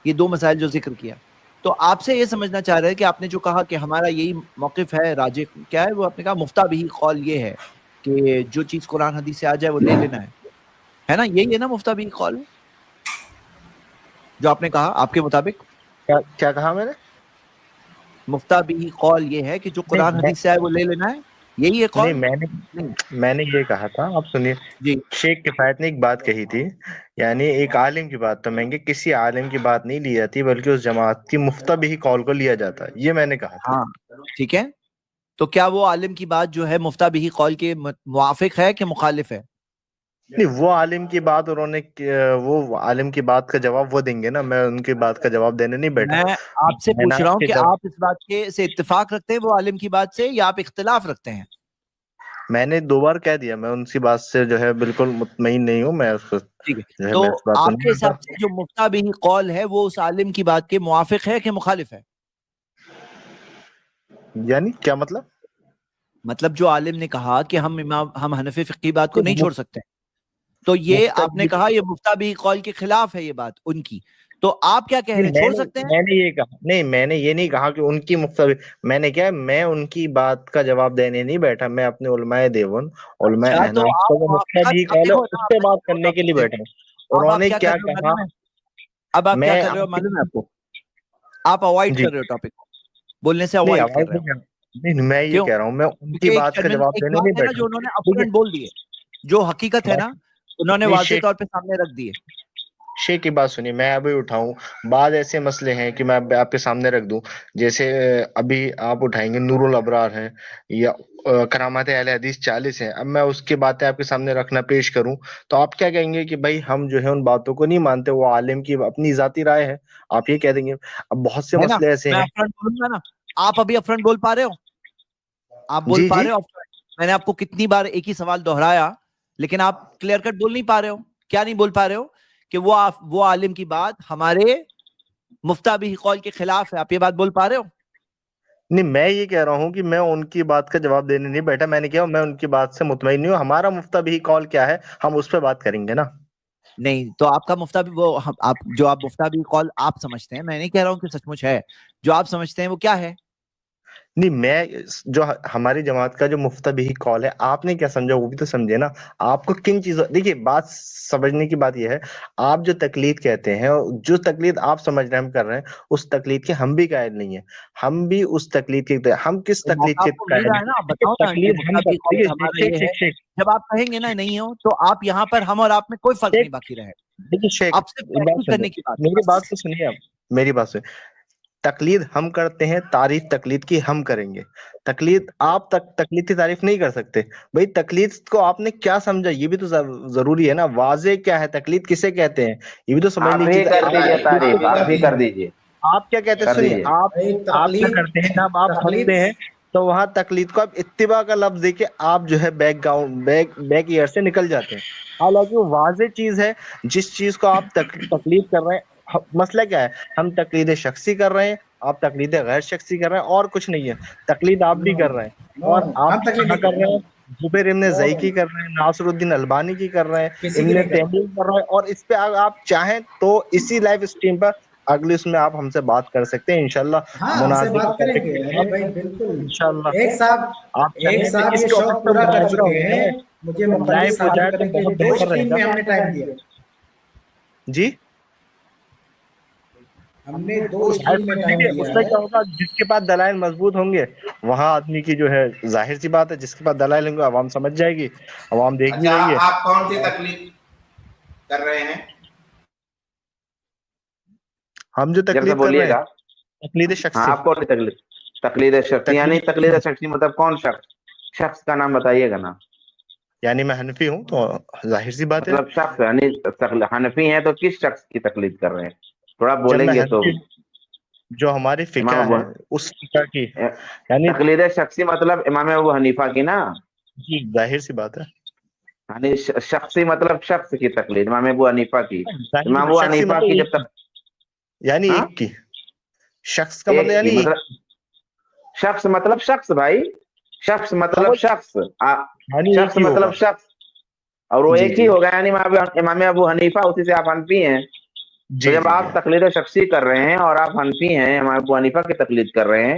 یہ 2 مسائل جو ذکر کیا، تو آپ سے یہ سمجھنا چاہ رہے ہیں کہ آپ نے جو کہا کہ ہمارا یہی موقف ہے راجح کیا ہے، وہ آپ نے کہا مفتہ بھی قول یہ ہے کہ جو چیز قرآن حدیث سے آ جائے وہ لے لینا ہے نا، یہی ہے نا مفتہ بھی قول؟ جو آپ نے کہا آپ کے مطابق؟ کیا کہا میں نے؟ مفتہ بھی قول یہ ہے کہ جو قرآن حدیث سے آئے وہ لے لینا ہے، یہی ہے قول؟ نہیں، میں نے یہ کہا تھا، آپ سنیے، جی شیخ کفایت نے ایک بات کہی تھی، یعنی ایک عالم کی بات تو مہنگے کسی عالم کی بات نہیں لی جاتی، بلکہ اس جماعت کی مفتہ بھی قول کو لیا جاتا ہے، یہ میں نے کہا تھا۔ ہاں ٹھیک ہے، تو کیا وہ عالم کی بات جو ہے مفتہ بھی قول کے موافق ہے کہ مخالف ہے؟ نہیں، وہ عالم کی بات انہوں نے، وہ عالم کی بات کا جواب وہ دیں گے نا، میں ان کی بات کا جواب دینے نہیں بیٹھا۔ میں آپ سے میں نے پوچھ رہا ہوں کے کہ جواب، آپ اس بات کے سے اتفاق رکھتے ہیں وہ عالم کی بات سے، یا آپ اختلاف رکھتے ہیں؟ میں نے 2 بار کہہ دیا، میں ان کی بات سے جو ہے بالکل مطمئن نہیں ہوں، میں اس کو ٹھیک ہے، جو ہے تو میں اس بات کو آپ کے نہیں حساب مانتا۔ سے جو مفتہ بھی قول ہے وہ اس عالم کی بات کے موافق ہے کہ مخالف ہے؟ یعنی کیا مطلب؟ مطلب جو عالم نے کہا کہ ہم حنفی فقہی بات کو نہیں چھوڑ سکتے، تو یہ آپ نے کہا یہ مفتہ بھی قول کے خلاف ہے یہ بات ان کی، تو آپ کیا کہہ رہے ہیں، چھوڑ سکتے ہیں؟ میں نے یہ کہا نہیں، میں نے یہ نہیں کہا کہ ان کی مختلف، میں نے کیا، میں ان کی بات کا جواب دینے نہیں بیٹھا، میں اپنے علماء دیوبند، علماء اچھا تو احناف کا جو مفتہ بھی اب قول ہے دیکھو اس نا، سے بات کرنے کے لیے بیٹھا ہوں۔ اب انہوں آپ نے کیا کیا کر رہے ہو کہا، معلوم ہے، اب آپ کیا میں کر رہے ہو معلوم ہے آپ کو، آپ اوائڈ جی کر رہے ہو ٹاپک کو، بولنے سے نہیں، اوائڈ کر آواز رہے ہو، نہیں کر نہیں، میں یہ کیوں؟ کہہ رہا ہوں، میں ان کی کیونکہ بات کا جواب ایک دینے نہیں بات ہے نا جو بیٹھا۔ انہوں نے دیکھیے، اپفرنٹ بول دیے، جو حقیقت ہے نا انہوں نے نہیں، واضح طور پہ سامنے رکھ دیے۔ شیخ کی بات سنیے، میں ابھی اٹھاؤں، بعض ایسے مسئلے ہیں کہ میں آپ کے سامنے رکھ دوں، جیسے ابھی آپ اٹھائیں گے نور الابرار ہیں یا کرامات اہل حدیث 40 ہیں، اب میں اس کی باتیں آپ کے سامنے رکھنا پیش کروں تو آپ کیا کہیں گے کہ بھائی ہم جو ہے ان باتوں کو نہیں مانتے، وہ عالم کی اپنی ذاتی رائے ہے، آپ یہ کہہ دیں گے۔ اب بہت سے ہے نا، مسئلے ایسے میں ہیں۔ اپفرنٹ بولوں گا نا، آپ ابھی اپفرنٹ بول پا رہے ہو، آپ بول جی پا جی، رہے ہو upfront؟ میں نے آپ کو کتنی بار ایک ہی سوال دہرایا لیکن آپ کلیئر کٹ بول نہیں پا رہے ہو، کیا نہیں بول پا رہے ہو؟ کہ وہ عالم کی بات ہمارے مفتہ بھی قول کے خلاف ہے، آپ یہ بات بول پا رہے ہو؟ نہیں، میں یہ کہہ رہا ہوں کہ میں ان کی بات کا جواب دینے نہیں بیٹھا، میں نے کہا میں ان کی بات سے مطمئن نہیں ہوں، ہمارا مفتہ بھی قول کیا ہے ہم اس پہ بات کریں گے نا۔ نہیں تو آپ کا مفتہ بھی وہ آپ جو آپ مفتہ بھی قول آپ سمجھتے ہیں، میں نہیں کہہ رہا ہوں کہ سچ مچ ہے، جو آپ سمجھتے ہیں وہ کیا ہے؟ نہیں، میں جو ہماری جماعت کا جو مفتہ بھی قول ہے، آپ نے کیا سمجھا وہ بھی تو سمجھے نا۔ آپ کو کن چیزوں، دیکھیے بات سمجھنے کی بات یہ ہے، آپ جو تقلید کہتے ہیں، جو تقلید آپ سمجھ رہے ہیں ہم کر رہے ہیں، اس تقلید کے ہم بھی قائل نہیں ہیں، ہم بھی اس تقلید کے، ہم کس تو تقلید موقع کے آپ کو مل قائل رہا ہے نا، آپ بتاؤ نا کہ تقلید ہم مفتہ بھی قول ہمارا یہ ہے، شیخ جب آپ کہیں گے نا نہیں ہو تو آپ یہاں پر ہم اور آپ میں کوئی فرق نہیں باقی رہے، دیکھیے شیخ، آپ صرف تحقیق کرنے کی بات ہے میری بس۔ بات تو سنیے، آپ میری بات سنیے، تقلید ہم کرتے ہیں، تعریف تقلید کی ہم کریں گے، تقلید آپ تک تقلید کی تعریف نہیں کر سکتے بھائی، تقلید کو آپ نے کیا سمجھا یہ بھی تو ضروری ہے نا، واضح کیا ہے تقلید کسے کہتے ہیں یہ بھی تو آپ سمجھنے کی ہی چیز ہے۔ کر دیجئے تعریف، آپ ہی کر دیجئے، آپ کیا کہتے ہیں، کر سنیے، دیجئے۔ آپ کیا کرتے ہیں جب آپ ہنستے ہیں تو وہاں تقلید کو آپ اتباع کا لفظ دے کے آپ جو ہے بیک گراؤنڈ بیک ایئر سے نکل جاتے ہیں، حالانکہ وہ واضح چیز ہے، جس چیز کو آپ تقلید کر رہے ہیں، مسئلہ کیا ہے، ہم تقلید شخصی کر رہے ہیں، آپ تقلید غیر شخصی کر رہے ہیں، اور کچھ نہیں ہے، تقلید آپ بھی کر رہے ہیں، اور آپ ہم تقلید کیا نہیں کر رہے ہیں، زبیر ابن نو زئی نو کی کر رہے ہیں، ناصر الدین البانی کی کر رہے ہیں، کسی کی ابن نہیں کر تیمیہ کر رہے ہیں، اور اس پہ اگر آپ چاہیں تو اسی لائف اسٹریم پر اگلی اس میں آپ ہم سے بات کر سکتے ہیں انشاءاللہ، ہاں ہم سے مناظرے بات کا کریں ٹاپک گے، فکس ارے ہے بھائی بالکل، انشاءاللہ۔ ایک صاحب آپ چاہیں تو یہ اس کے شوق اوپر پورا کر مناظرہ چکے ہو ہیں، جائے، مجھے اگر مقلد لائف ہو ثابت جائے تو کرنے کے بہت لیے 2 بہتر رہے اسٹریم گا۔ میں ہم نے ٹائم دیا، جی، ہم نے 2 اسٹریم میں ٹائم دیکھیے دیا اس میں ہے۔ کیا ہوگا، جس کے پاس دلائل مضبوط ہوں گے وہاں آدمی کی جو ہے ظاہر سی بات ہے، جس کے پاس دلائل ہوں گے عوام سمجھ جائے گی، عوام دیکھ بھی اچھا رہی ہے۔ آپ کون سی تکلیف کر رہے ہیں؟ ہم جو جب سے تقلید کر رہے بولیے ہیں گا، تقلید ہاں شخصی، آپ کون سی تکلیف؟ تقلید شخصی، یعنی تقلید شخصی مطلب کون شخص کا نام بتائیے گا نا، یعنی میں حنفی ہوں تو ظاہر سی بات ہے، مطلب شخص، یعنی حنفی ہیں تو کس شخص کی تقلید کر رہے ہیں؟ تھوڑا جب بولیں میں گے تو حنفی ہوں جو ہماری امام فقہ ابو، ہے اس فقہ کی، یعنی تقلید شخصی مطلب امام ابو حنیفہ کی نا، جی ظاہر سی بات ہے، یعنی شخصی مطلب شخص کی تقلید، امام ابو حنیفہ کی، ظاہر سی امام بات، ابو شخصی حنیفہ مطلب کی ایک جب کی، تک، یعنی ہاں ایک کی، شخص کا مطلب ایک کی، یعنی ایک، مطلب شخص بھائی، شخص مطلب شخص، یعنی ایک شخص ہی ہوگا، مطلب شخص، اور وہ جی ایک ہی جی ہوگا، یعنی امام ابو حنیفہ اسی سے آپ حنفی ہیں، تو جی جب جی جی آپ تقلید شخصی کر رہے ہیں اور آپ حنفی ہیں، امام ابو حنیفہ کی تقلید کر رہے ہیں،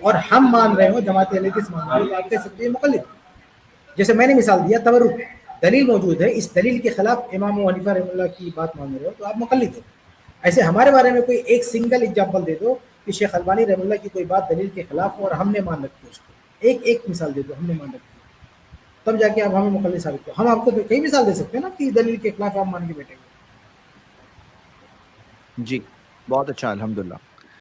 اور ہم مان رہے ہوں جماعت اہل حدیث مان رہے ہو تو آپ کہہ سکتے ہیں مقلد. جیسے میں نے مثال دیا تورک، دلیل موجود ہے، اس دلیل کے خلاف امام ابو حنیفہ رحمۃ اللہ کی بات مان رہے ہو تو آپ مقلد ہو. ایسے ہمارے بارے میں کوئی ایک سنگل اگزامپل دے دو کہ شیخ البانی رحمۃ اللہ کی کوئی بات دلیل کے خلاف ہو اور ہم نے مان رکھی اس کو، ایک مثال دے دو ہم نے مان رکھی، تب جا کے آپ ہمیں مقلد ثابت کرو. ہم آپ کو کئی مثال دے سکتے ہیں نا کہ دلیل کے خلاف آپ مان کے بیٹھے گے. جی بہت اچھا الحمدللہ.